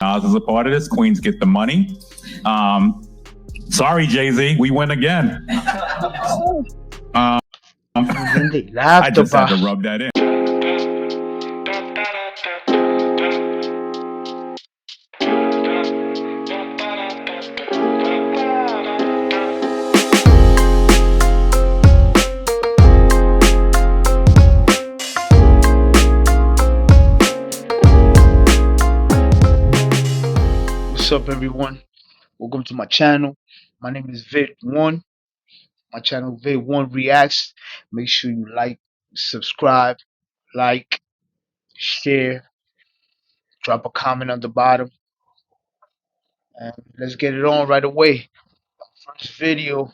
Nas is a part of this. Queens get the money. Sorry, Jay-Z, we win again. I just had to rub that in. What's up, everyone? Welcome to my channel. My name is VIDWON. My channel VIDWON Reacts. Make sure you subscribe, share, drop a comment on the bottom, and let's get it on right away. First video,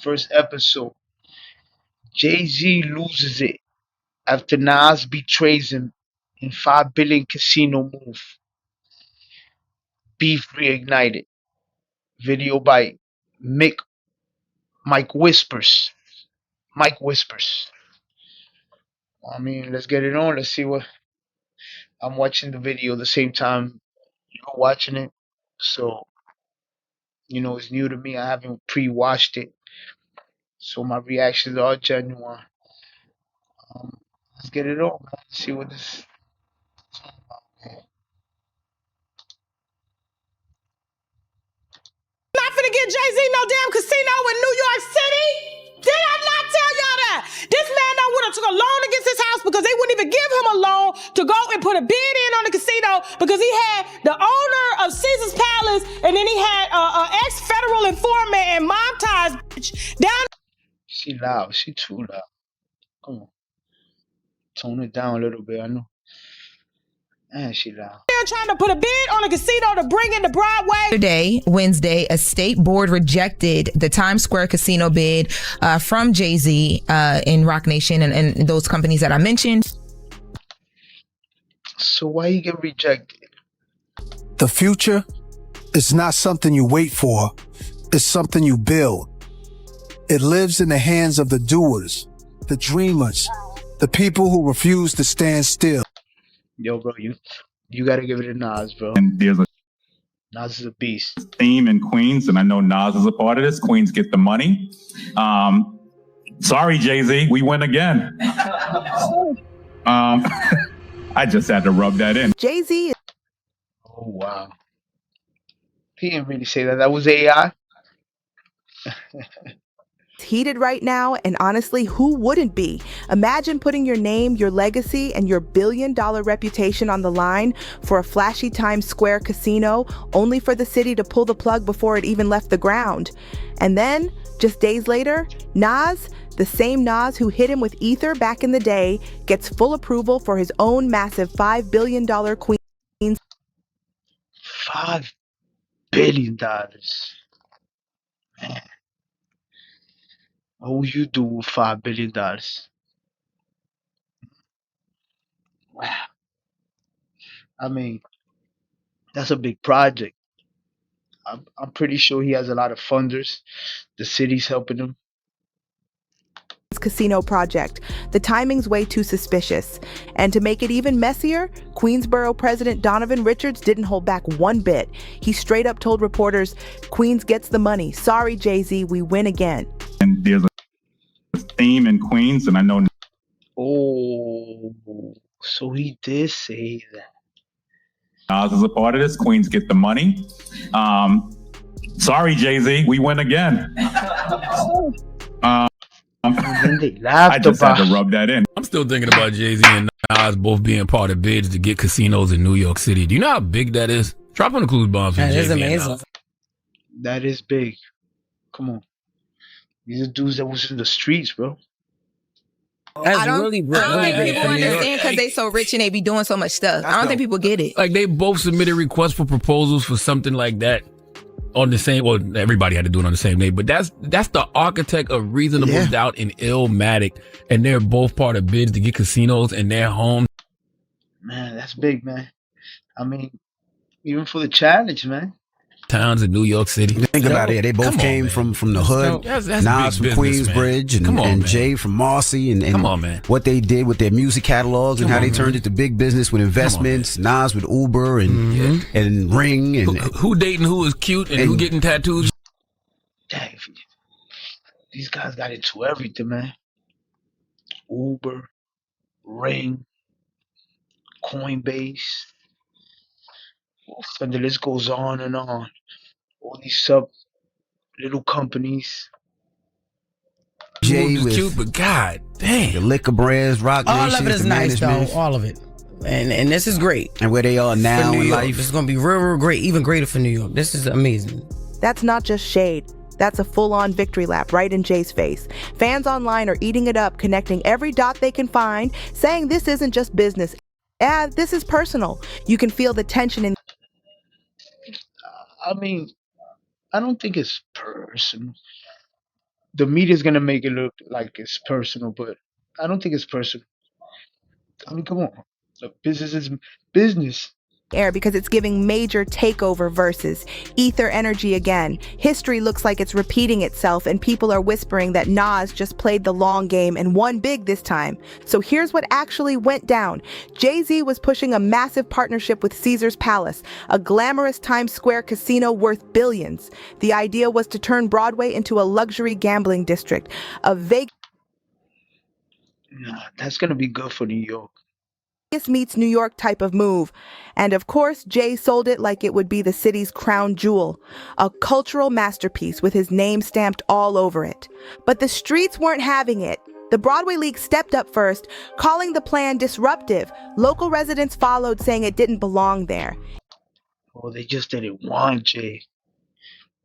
first episode. Jay-Z loses it after Nas betrays him in $5 billion casino move. Beef reignited. Video by Mike Whispers. Mike Whispers. I mean, let's get it on. Let's see what. I'm watching the video the same time you're watching it. So, it's new to me. I haven't pre-watched it. So my reactions are genuine. Let's get it on, man. Let's see what this is all about, man. Not finna get Jay-Z no damn casino in New York City. Did I not tell y'all that? This man done would have took a loan against his house because they wouldn't even give him a loan to go and put a bid in on the casino because he had the owner of Caesar's Palace and then he had an ex-federal informant and mob ties down. She loud. She too loud. Come on. Tone it down a little bit. I know. Man, she loud. Trying to put a bid on a casino to bring it to Broadway. Today, Wednesday, a state board rejected the Times Square casino bid from Jay-Z in Roc Nation and those companies that I mentioned. So why you get rejected? The future is not something you wait for. It's something you build. It lives in the hands of the doers, the dreamers, the people who refuse to stand still. Yo, bro, you gotta give it a Nas, bro. And there's a Nas is a beast. theme in Queens, and I know Nas is a part of this. Queens get the money. Sorry, Jay-Z, we win again. I just had to rub that in. Jay-Z. Oh, wow. He didn't really say that. That was AI. Heated right now, and honestly, who wouldn't be? Imagine putting your name, your legacy, and your billion-dollar reputation on the line for a flashy Times Square casino, only for the city to pull the plug before it even left the ground. And then, just days later, Nas, the same Nas who hit him with Ether back in the day, gets full approval for his own massive $5 billion Queens. $5 billion. Man. What would you do with $5 billion? Wow. I mean, that's a big project. I'm pretty sure he has a lot of funders. The city's helping him. Casino project. The timing's way too suspicious. And to make it even messier, Queensborough President Donovan Richards didn't hold back one bit. He straight up told reporters, Queens gets the money. Sorry, Jay-Z, we win again. And there's a theme in Queens, and I know. Oh, so he did say that. Nas is a part of this. Queens get the money. Sorry, Jay-Z, we win again. I just had to rub that in. I'm still thinking about Jay-Z and Nas both being part of bids to get casinos in New York City. Do you know how big that is? Drop on the clues bombs. That is amazing. That is big. Come on. These are dudes that was in the streets, bro. I don't think people understand because they so rich and they be doing so much stuff. I don't think people get it. Like, they both submitted requests for proposals for something like that on the same, well, everybody had to do it on the same day, but that's the architect of Reasonable Doubt and Illmatic, and they're both part of bids to get casinos in their home. Man, that's big, man. I mean, even for the challenge, man. towns in New York City. Think about it. They both came from the hood. That's Nas big from business, Queensbridge man. and Jay from Marcy. And come on, man. What they did with their music catalogs and how they turned it to big business with investments. Nas with Uber and Ring. And who dating who is cute and who getting tattoos. Dang, these guys got into everything, man. Uber, Ring, Coinbase. And the list goes on and on. All these little companies. Jay was cute, but god dang. The liquor brands, Rock Nation. All of it is nice, though. All of it. And this is great. And where they are now in life. York. It's going to be real great, even greater for New York. This is amazing. That's not just shade. That's a full-on victory lap right in Jay's face. Fans online are eating it up, connecting every dot they can find, saying this isn't just business. This is personal. You can feel the tension in... I mean, I don't think it's personal. The media's gonna make it look like it's personal, but I don't think it's personal. I mean, come on. Look, business is business. Air because it's giving major takeover verses. Ether energy again. History looks like it's repeating itself, and people are whispering that Nas just played the long game and won big this time. So here's what actually went down. Jay-Z was pushing a massive partnership with Caesar's Palace, a glamorous Times Square casino worth billions. The idea was to turn Broadway into a luxury gambling district, a Vegas that's gonna be good for New York. meets New York type of move. And of course, Jay sold it like it would be the city's crown jewel, a cultural masterpiece with his name stamped all over it. But the streets weren't having it. The Broadway League stepped up first, calling the plan disruptive. Local residents followed, saying it didn't belong there. Oh, they just didn't want Jay.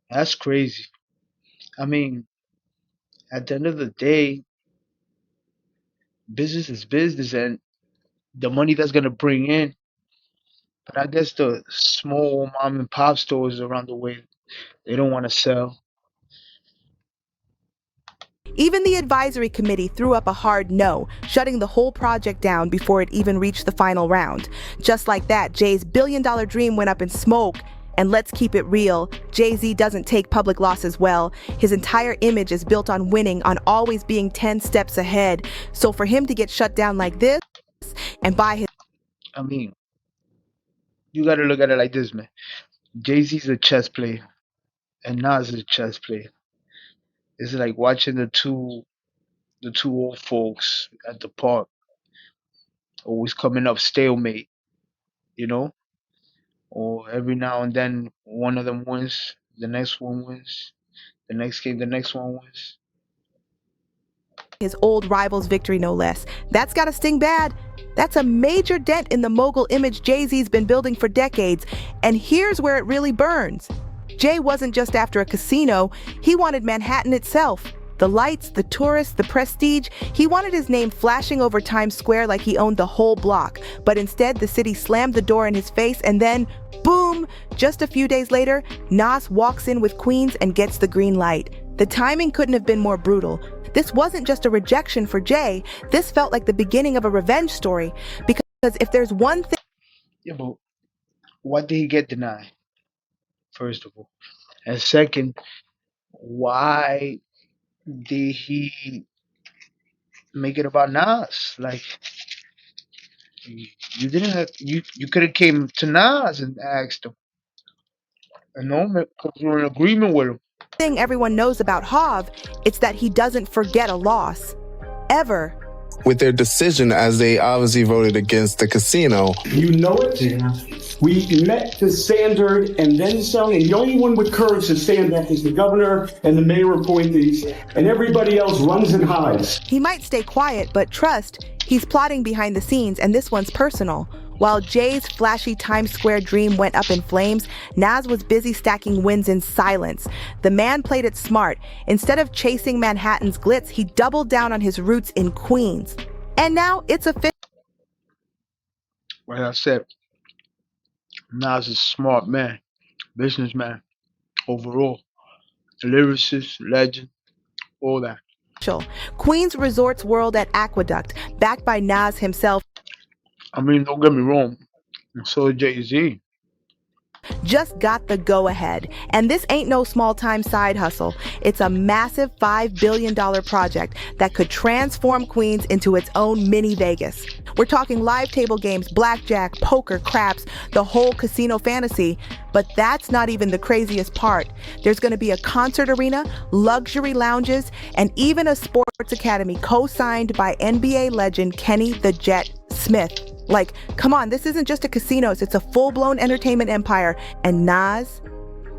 That's crazy. I mean, at the end of the day, business is business, and the money that's gonna bring in. But I guess the small mom and pop stores around the way, they don't want to sell. Even the advisory committee threw up a hard no, shutting the whole project down before it even reached the final round. Just like that, Jay's billion-dollar dream went up in smoke. And let's keep it real, Jay-Z doesn't take public losses well. His entire image is built on winning, on always being 10 steps ahead. So for him to get shut down like this, and by his... I mean, you gotta look at it like this, man. Jay-Z's a chess player, and Nas is a chess player. It's like watching the two old folks at the park, always coming up stalemate, you know? Or every now and then one of them wins, the next one wins, the next game, the next one wins. His old rival's victory, no less. That's gotta sting bad. That's a major dent in the mogul image Jay-Z's been building for decades. And here's where it really burns. Jay wasn't just after a casino, he wanted Manhattan itself. The lights, the tourists, the prestige. He wanted his name flashing over Times Square like he owned the whole block. But instead, the city slammed the door in his face, and then, boom! Just a few days later, Nas walks in with Queens and gets the green light. The timing couldn't have been more brutal. This wasn't just a rejection for Jay. This felt like the beginning of a revenge story. Because if there's one thing... Yeah, but what did he get denied? First of all. And second, why did he make it about Nas? Like, you didn't have... You could have came to Nas and asked him. And no, because you're in agreement with him. Thing everyone knows about Hav, it's that he doesn't forget a loss. Ever. With their decision, as they obviously voted against the casino. You know it. We met the standard and then some, and the only one with courage to stand up is the governor and the mayor appointees, and everybody else runs and hides. He might stay quiet, but trust, he's plotting behind the scenes, and this one's personal. While Jay's flashy Times Square dream went up in flames, Nas was busy stacking wins in silence. The man played it smart. Instead of chasing Manhattan's glitz, he doubled down on his roots in Queens. And now it's official. Like I said, Nas is a smart man, businessman, overall. A lyricist, legend, all that. Queens Resorts World at Aqueduct, backed by Nas himself. I mean, don't get me wrong, so is Jay-Z. just got the go-ahead. And this ain't no small-time side hustle. It's a massive $5 billion project that could transform Queens into its own mini Vegas. We're talking live table games, blackjack, poker, craps, the whole casino fantasy. But that's not even the craziest part. There's going to be a concert arena, luxury lounges, and even a sports academy co-signed by NBA legend Kenny the Jet Smith. Like, come on, this isn't just a casino, it's a full-blown entertainment empire. And Nas,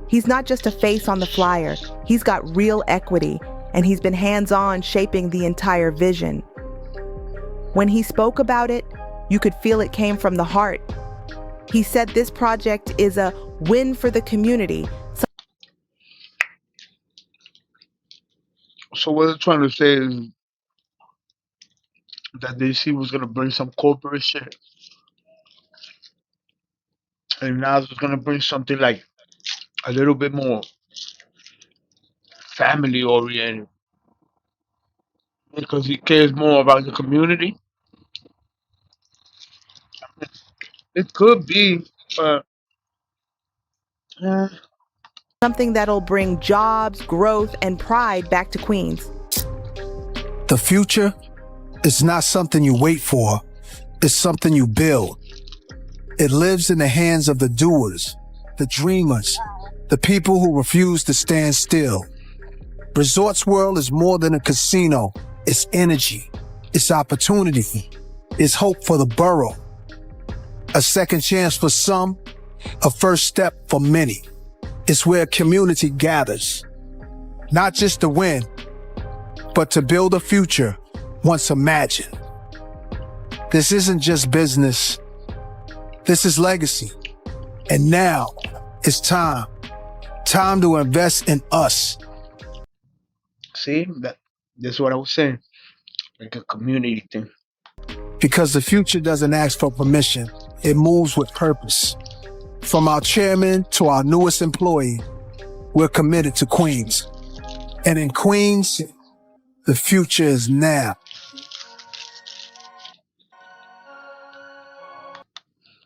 he's not just a face on the flyer. He's got real equity, and he's been hands-on shaping the entire vision. When he spoke about it, you could feel it came from the heart. He said this project is a win for the community. So what they're trying to say is that DC was gonna bring some corporate shit, and Nas was gonna bring something like a little bit more family oriented because he cares more about the community. It could be, but something that'll bring jobs, growth, and pride back to Queens. The future is not something you wait for, it's something you build. It lives in the hands of the doers, the dreamers, the people who refuse to stand still. Resorts World is more than a casino. It's energy, it's opportunity, it's hope for the borough. A second chance for some, a first step for many. It's where community gathers, not just to win, but to build a future once imagined. This isn't just business, this is legacy. And now it's time to invest in us. see, that's what I was saying, like a community thing. Because the future doesn't ask for permission, it moves with purpose. From our chairman to our newest employee, we're committed to Queens. And in Queens, the future is now.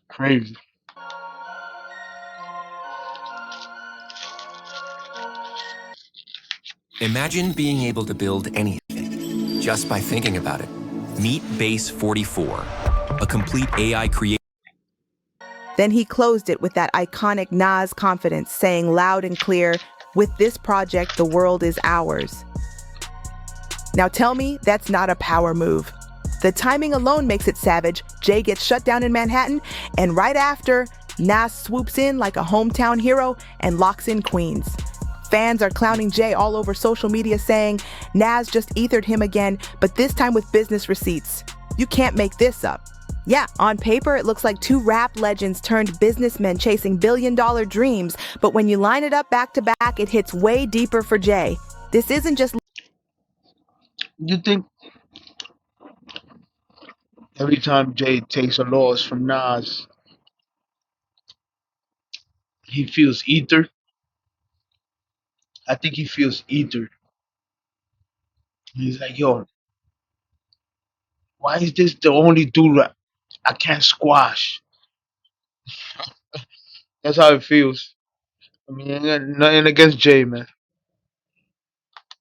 Crazy. Imagine being able to build anything just by thinking about it. Meet Base 44, a complete AI creation. Then he closed it with that iconic Nas confidence, saying loud and clear, "With this project, the world is ours." Now tell me that's not a power move. The timing alone makes it savage. Jay gets shut down in Manhattan, and right after, Nas swoops in like a hometown hero and locks in Queens. Fans are clowning Jay all over social media, saying Nas just ethered him again, but this time with business receipts. You can't make this up. Yeah, on paper, it looks like two rap legends turned businessmen chasing billion-dollar dreams, but when you line it up back to back, it hits way deeper for Jay. This isn't just... You think every time Jay takes a loss from Nas, he feels ether? I think he feels ether. He's like, yo, why is this the only dude I can't squash? That's how it feels. I mean, nothing against Jay, man.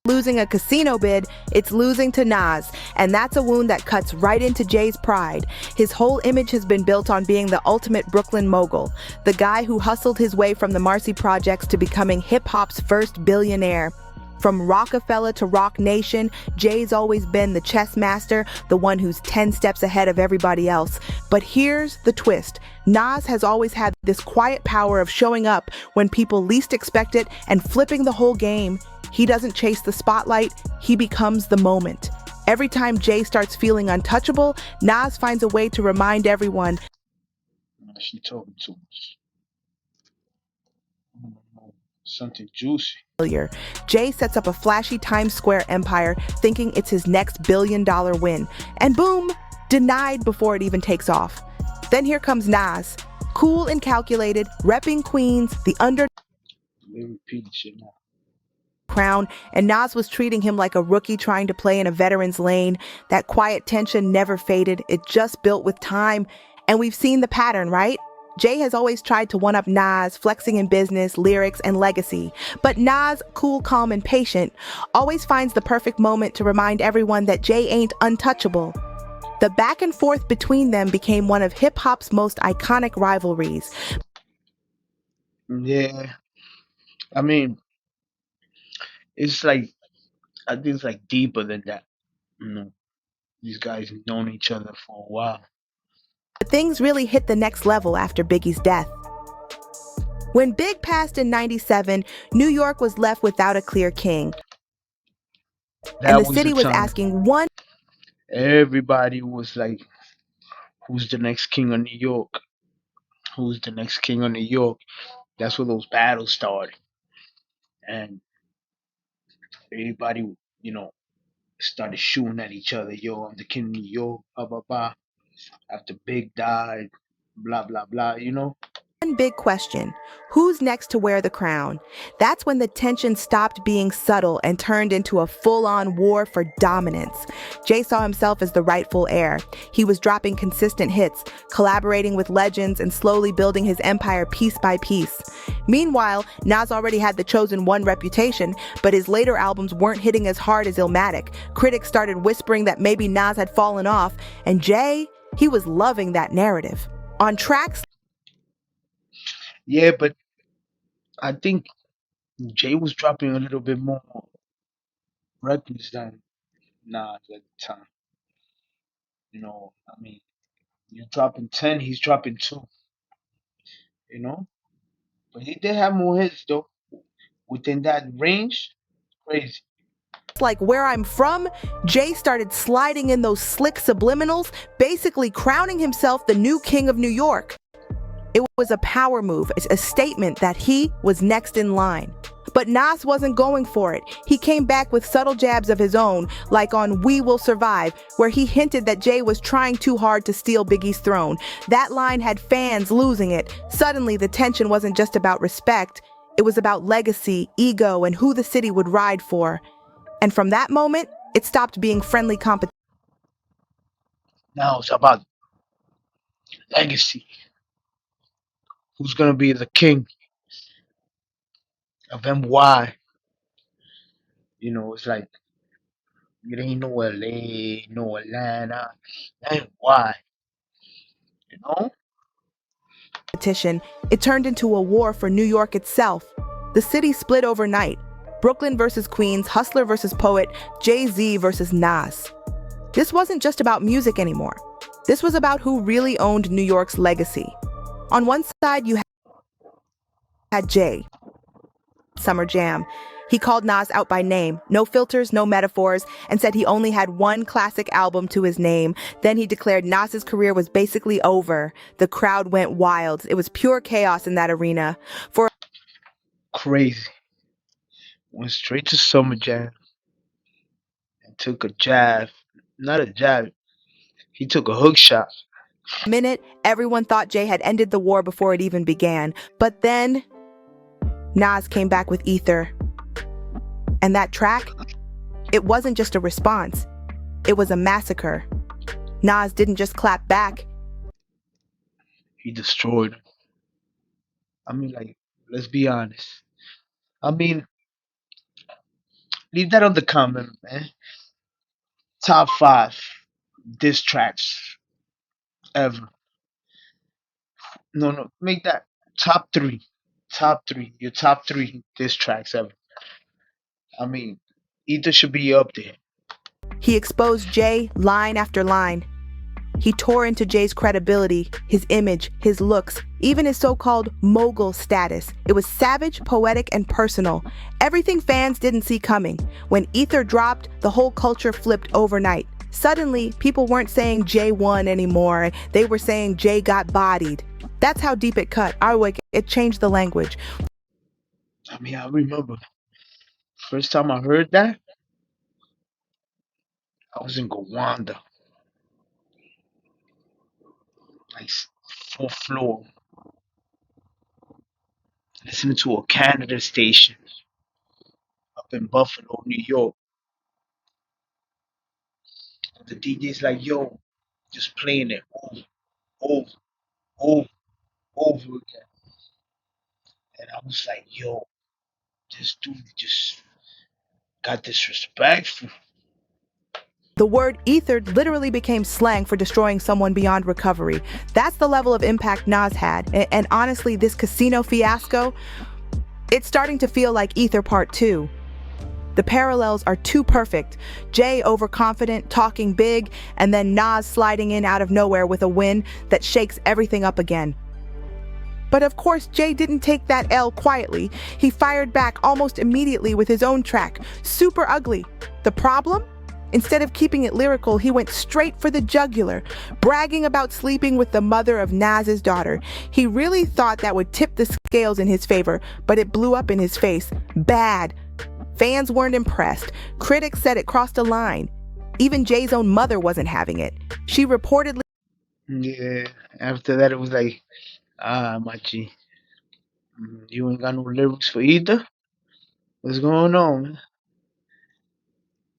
Losing a casino bid, it's losing to Nas, and that's a wound that cuts right into Jay's pride. His whole image has been built on being the ultimate Brooklyn mogul, the guy who hustled his way from the Marcy Projects to becoming hip-hop's first billionaire. From Rockefeller to Rock Nation, Jay's always been the chess master, the one who's 10 steps ahead of everybody else. But here's the twist. Nas has always had this quiet power of showing up when people least expect it and flipping the whole game. He doesn't chase the spotlight, he becomes the moment. Every time Jay starts feeling untouchable, Nas finds a way to remind everyone. She talking too much. Something juicy. Jay sets up a flashy Times Square empire thinking it's his next billion-dollar win. And boom, denied before it even takes off. Then here comes Nas, cool and calculated, repping Queens, the under... They repeat shit now. Crown, and Nas was treating him like a rookie trying to play in a veteran's lane. That quiet tension never faded. It just built with time. And we've seen the pattern, right? Jay has always tried to one-up Nas, flexing in business, lyrics, and legacy. But Nas, cool, calm, and patient, always finds the perfect moment to remind everyone that Jay ain't untouchable. The back and forth between them became one of hip-hop's most iconic rivalries. Yeah, I mean, it's like, I think it's like deeper than that. You know, these guys known each other for a while. But things really hit the next level after Biggie's death. When Big passed in '97, New York was left without a clear king. That And the city was time asking one. everybody was like, who's the next king of New York? Who's the next king of New York? That's where those battles started. And everybody, you know, started shooting at each other. Yo, I'm the king of New York, blah, blah, blah. After Big died, blah, blah, blah, you know? One big question: who's next to wear the crown? That's when the tension stopped being subtle and turned into a full-on war for dominance. Jay saw himself as the rightful heir. He was dropping consistent hits, collaborating with legends, and slowly building his empire piece by piece. Meanwhile, Nas already had the Chosen One reputation, but his later albums weren't hitting as hard as Illmatic. Critics started whispering that maybe Nas had fallen off, and Jay, he was loving that narrative. On tracks. Yeah, but I think Jay was dropping a little bit more records than Nas at the time. You know, I mean, you're dropping 10, he's dropping 2, you know? But he did have more hits, though. Within that range, crazy. Like Where I'm From, Jay started sliding in those slick subliminals, basically crowning himself the new king of New York. It was a power move, a statement that he was next in line. But Nas wasn't going for it. He came back with subtle jabs of his own, like on We Will Survive, where he hinted that Jay was trying too hard to steal Biggie's throne. That line had fans losing it. Suddenly, the tension wasn't just about respect. It was about legacy, ego, and who the city would ride for. And from that moment, it stopped being friendly competition. Now it's about legacy. Who's gonna be the king of NY? You know, it's like it ain't no LA, no Atlanta, NY. You know? It turned into a war for New York itself. The city split overnight. Brooklyn versus Queens, Hustler versus Poet, Jay-Z versus Nas. This wasn't just about music anymore. This was about who really owned New York's legacy. On one side, you had Jay, Summer Jam. He called Nas out by name, no filters, no metaphors, and said he only had one classic album to his name. Then he declared Nas's career was basically over. The crowd went wild. It was pure chaos in that arena. Crazy. Went straight to Summer Jam and took a jab. Not a jab. He took a hook shot. A minute, everyone thought Jay had ended the war before it even began. But then, Nas came back with Ether. And that track, it wasn't just a response. It was a massacre. Nas didn't just clap back. He destroyed him. I mean, like, let's be honest. I mean, leave that on the comment, man. Top 5 diss tracks ever. No, make that top 3. Top 3. Your top 3 diss tracks ever. I mean, Ether should be up there. He exposed Jay line after line. He tore into Jay's credibility, his image, his looks, even his so-called mogul status. It was savage, poetic, and personal. Everything fans didn't see coming. When Ether dropped, the whole culture flipped overnight. Suddenly, people weren't saying Jay won anymore. They were saying Jay got bodied. That's how deep it cut. It changed the language. I mean, I remember first time I heard that, I was in Gowanda, like 4th floor, listening to a Canada station up in Buffalo, New York. The DJ's like, yo, just playing it over, over, over. over again. And I was like, yo, this dude just got disrespectful. The word ether literally became slang for destroying someone beyond recovery. That's the level of impact Nas had. And honestly, this casino fiasco, it's starting to feel like Ether Part 2. The parallels are too perfect. Jay overconfident, talking big, and then Nas sliding in out of nowhere with a win that shakes everything up again. But of course, Jay didn't take that L quietly. He fired back almost immediately with his own track, Super Ugly. The problem? Instead of keeping it lyrical, he went straight for the jugular, bragging about sleeping with the mother of Nas's daughter. He really thought that would tip the scales in his favor, but it blew up in his face. Bad. Fans weren't impressed. Critics said it crossed a line. Even Jay's own mother wasn't having it. She reportedly... Yeah, after that it was like, Machi, you ain't got no lyrics for either? What's going on, man?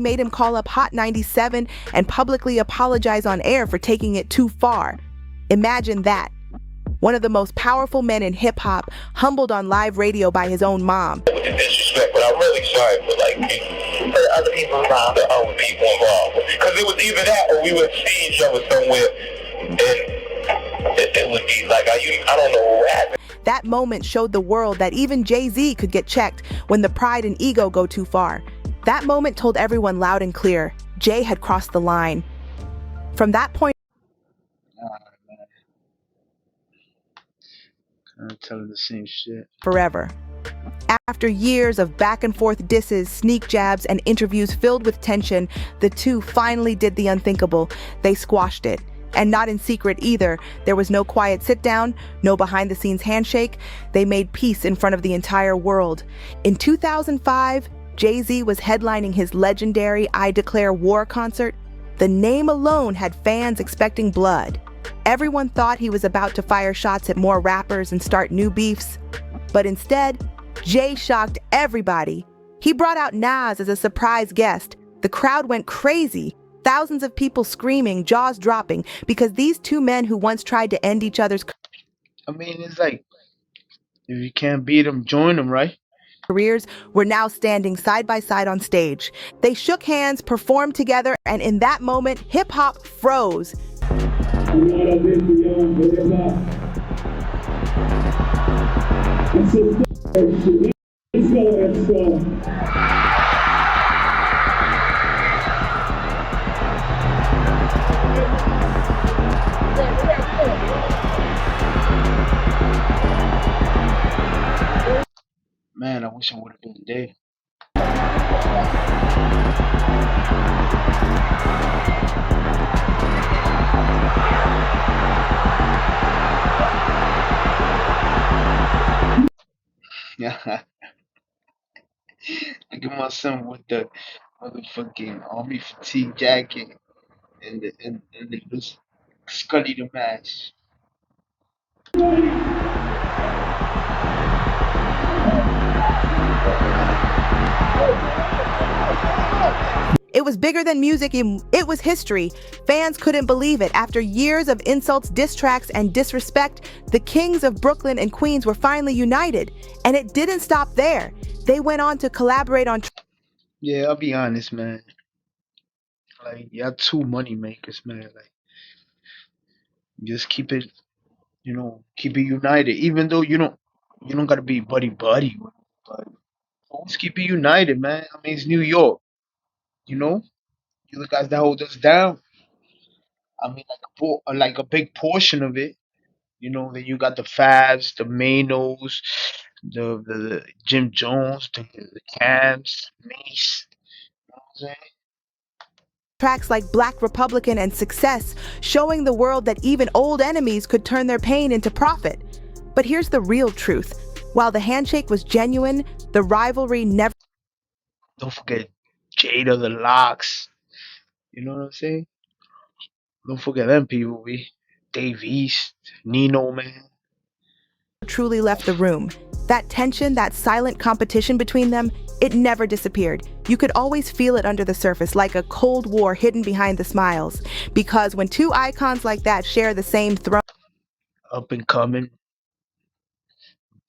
made him call up Hot 97 and publicly apologize on air for taking it too far. Imagine that. One of the most powerful men in hip-hop, humbled on live radio by his own mom. With the disrespect, but I'm really sorry for other people around, the other people involved. Because it was either that or we would see each other somewhere and it would be like, I don't know what happened. That moment showed the world that even Jay-Z could get checked when the pride and ego go too far. That moment told everyone loud and clear, Jay had crossed the line. From that point, I'm telling the same shit. Forever. After years of back and forth disses, sneak jabs, and interviews filled with tension, the two finally did the unthinkable. They squashed it. And not in secret either. There was no quiet sit down, no behind the scenes handshake. They made peace in front of the entire world. In 2005, Jay-Z was headlining his legendary I Declare War concert. The name alone had fans expecting blood. Everyone thought he was about to fire shots at more rappers and start new beefs. But instead, Jay shocked everybody. He brought out Nas as a surprise guest. The crowd went crazy. Thousands of people screaming, jaws dropping, because these two men who once tried to end each other's I mean, it's like, if you can't beat them, join them, right? careers were now standing side by side on stage. They shook hands, performed together, and in that moment, hip-hop froze. Man, I wish I would have been there. Yeah. Look at my son with the motherfucking army fatigue jacket and the just Scully the match. It was bigger than music, it was history. Fans couldn't believe it. After years of insults, diss tracks, and disrespect, the kings of Brooklyn and Queens were finally united. And it didn't stop there. They went on to collaborate on... Yeah, I'll be honest, man. Like, y'all two money makers, man. Like, just keep it, keep it united. Even though you don't gotta be buddy buddy, but always keep it united, man. I mean, it's New York, You're the guys that hold us down. I mean, like a big portion of it. Then you got the Fabs, the Manos, the Jim Jones, the Cams, Mace. You know what I'm saying? Tracks like Black Republican and Success, showing the world that even old enemies could turn their pain into profit. But here's the real truth. While the handshake was genuine, the rivalry never... Don't forget Jada the Locks. You know what I'm saying? Don't forget them people, Dave East, Nino, man. truly left the room. That tension, that silent competition between them, it never disappeared. You could always feel it under the surface, like a Cold War hidden behind the smiles. Because when two icons like that share the same throne, up and coming,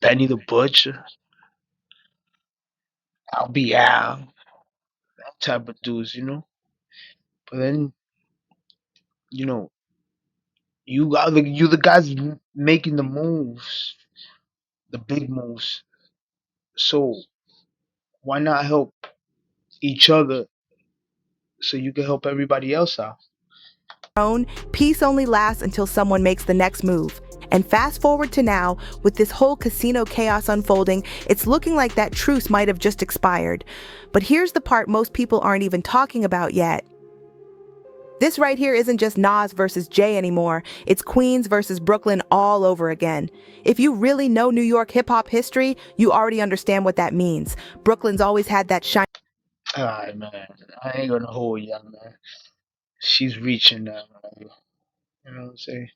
Benny the Butcher, I'll be out, that type of dudes, you know. But then, you know, you the guys making the moves, the big moves. So why not help each other so you can help everybody else out? Peace only lasts until someone makes the next move. And fast forward to now, with this whole casino chaos unfolding, it's looking like that truce might have just expired. But here's the part most people aren't even talking about yet. This right here isn't just Nas versus Jay anymore. It's Queens versus Brooklyn all over again. If you really know New York hip-hop history, you already understand what that means. Brooklyn's always had that shine. Alright, man. I ain't gonna hold you, man. She's reaching now, man. You know what I'm saying?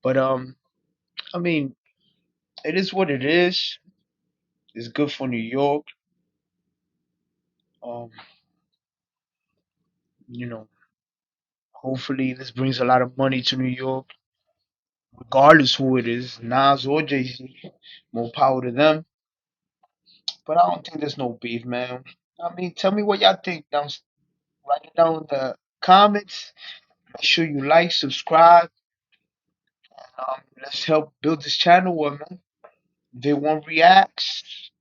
But I mean, it is what it is. It's good for New York. Um, you know, hopefully this brings a lot of money to New York, regardless who it is, Nas or Jay-Z. More power to them. But I don't think there's no beef, man. I mean, tell me what y'all think down. Write it down in the comments. Make sure you like, subscribe. Let's help build this channel up, man. VIDWON Reacts.